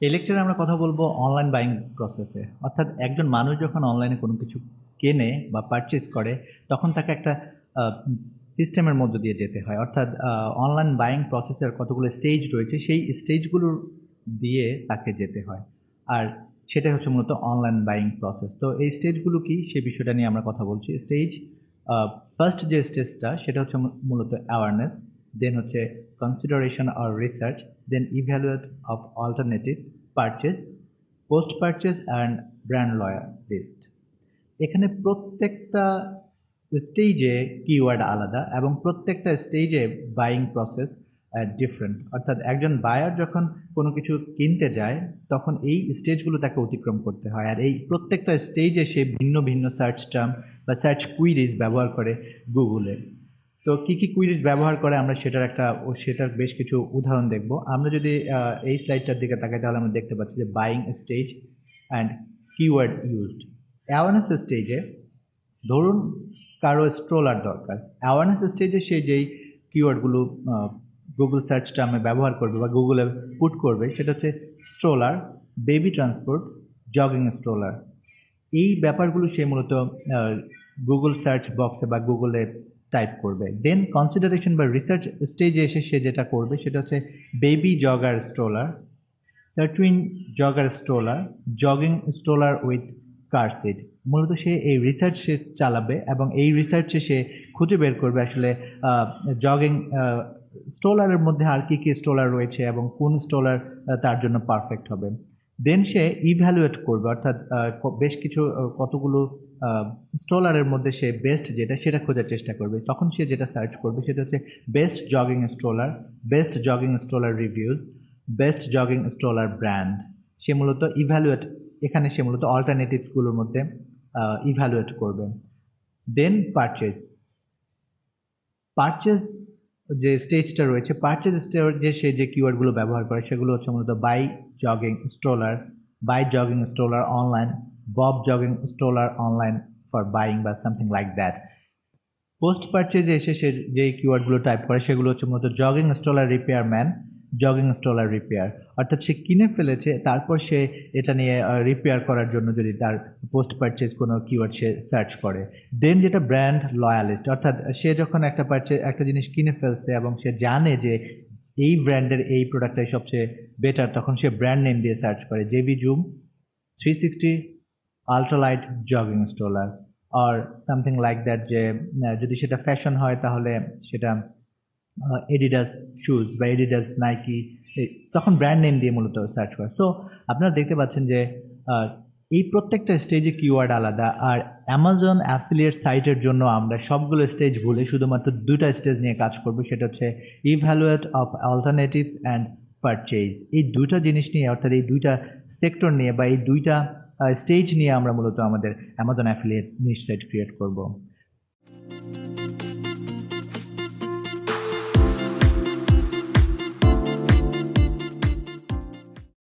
এই লেকচারে আমরা কথা বলবো অনলাইন বাইং প্রসেসে। অর্থাৎ একজন মানুষ যখন অনলাইনে কোনো কিছু কেনে বা পারচেজ করে তখন তাকে একটা সিস্টেমের মধ্য দিয়ে যেতে হয়। অর্থাৎ অনলাইন বাইং প্রসেসের কতগুলো স্টেজ রয়েছে, সেই স্টেজগুলোর দিয়ে তাকে যেতে হয়। আর সেটাই হচ্ছে মূলত অনলাইন বাইং প্রসেস। তো এই স্টেজগুলো কি, সে বিষয়টা নিয়ে আমরা কথা বলছি। ফার্স্ট যে স্টেজটা সেটা হচ্ছে মূলত অ্যাওয়ারনেস, দেন হচ্ছে consideration or research, then evaluate of alternative, purchase, post purchase and brand loyalist. এখানে প্রত্যেকটা স্টেজে কিওয়ার্ড আলাদা এবং প্রত্যেকটা স্টেজে বাইং প্রসেস ডিফারেন্ট। অর্থাৎ একজন বায়ার যখন কোনো কিছু কিনতে যায় তখন এই স্টেজগুলো তাকে অতিক্রম করতে হয়, আর এই প্রত্যেকটা স্টেজে সে ভিন্ন ভিন্ন সার্চ টার্ম বা সার্চ কুইরিজ ব্যবহার করে গুগলে। তো কি কি কুইরিজ ব্যবহার করে আমরা সেটার বেশ কিছু উদাহরণ দেখব। আমরা যদি এই স্লাইডটার দিকে তাকাই তাহলে আমরা দেখতে পাচ্ছি যে buying stage and keyword used. Awareness স্টেজে ধরুন কারো স্ট্রোলার দরকার, অ্যাওয়ারনেস স্টেজে সে যেই কিওয়ার্ডগুলো গুগল সার্চ টার্মে ব্যবহার করবে বা গুগলে পুট করবে সেটা হচ্ছে stroller, baby transport, jogging stroller. এই ব্যাপারগুলো সে মূলত গুগল সার্চ বক্সে বা গুগলে টাইপ করবে। দেন কনসিডারেশন বা রিসার্চ স্টেজে এসে সে যেটা করবে সেটা হচ্ছে বেবি জগার স্ট্রোলার, সার্চুইন jogger stroller, jogging stroller with car seat. মূলত সে এই রিসার্চ সে চালাবে এবং এই রিসার্চে সে খুঁজে বের করবে আসলে জগিং স্ট্রোলারের মধ্যে আর কি কি স্ট্রোলার রয়েছে এবং কোন স্ট্রোলার তার জন্য পারফেক্ট হবে। দেন সে ইভ্যালুয়েট করবে, অর্থাৎ বেশ কিছু কতগুলো স্ট্রোলারের মধ্যে সে বেস্ট যেটা সেটা খোঁজার চেষ্টা করবে। তখন সে যেটা সার্চ করবে সেটা হচ্ছে best jogging stroller, best jogging stroller reviews, best jogging stroller brand. সে মূলত এখানে সে মূলত অল্টারনেটিভসগুলোর মধ্যে ইভ্যালুয়েট করবে। দেন পারচেজ যে স্টেজটা রয়েছে, পারচেজ স্টেজে সে যে কিওয়ার্ডগুলো ব্যবহার করে সেগুলো হচ্ছে মূলত buy jogging stroller online, Bob jogging stroller online for buying বা সামথিং লাইক দ্যাট। পোস্ট পারচেজে এসে সে যে কিওয়ার্ডগুলো টাইপ করে সেগুলো হচ্ছে মূলত jogging stroller repairman, jogging stroller repair. অর্থাৎ সে কিনে ফেলেছে, তারপর সে এটা নিয়ে রিপেয়ার করার জন্য যদি তার পোস্ট পারচেজ কোনো কিওয়ার্ড সে সার্চ করে। দেন যেটা ব্র্যান্ড লয়ালিস্ট, অর্থাৎ সে যখন একটা জিনিস কিনে ফেলছে এবং সে জানে যে এই ব্র্যান্ডের এই প্রোডাক্টটাই সবচেয়ে বেটার, তখন সে ব্র্যান্ড নেম দিয়ে সার্চ করে JB zoom 360 ultralight jogging stroller আর সামথিং লাইক দ্যাট। যে যদি সেটা ফ্যাশন হয় তাহলে সেটা এডিডাস শুজ বা এডিডাস নাইকি, তখন ব্র্যান্ড নেম দিয়ে মূলত সার্চ করে। সো আপনারা দেখতে পাচ্ছেন যে এই প্রত্যেকটা স্টেজে কিওয়ার্ড আলাদা। আর অ্যামাজন অ্যাফিলিয়েট সাইটের জন্য আমরা সবগুলো স্টেজ ভুলে শুধুমাত্র দুটা স্টেজ নিয়ে কাজ করব, সেটা হচ্ছে evaluate of alternatives and purchase. এই দুইটা জিনিস নিয়ে, অর্থাৎ এই দুইটা সেক্টর নিয়ে বা এই দুইটা স্টেজ নিয়ে আমরা মূলত আমাদের অ্যামাজন অ্যাফিলিয়েট নিশ সাইট ক্রিয়েট করব।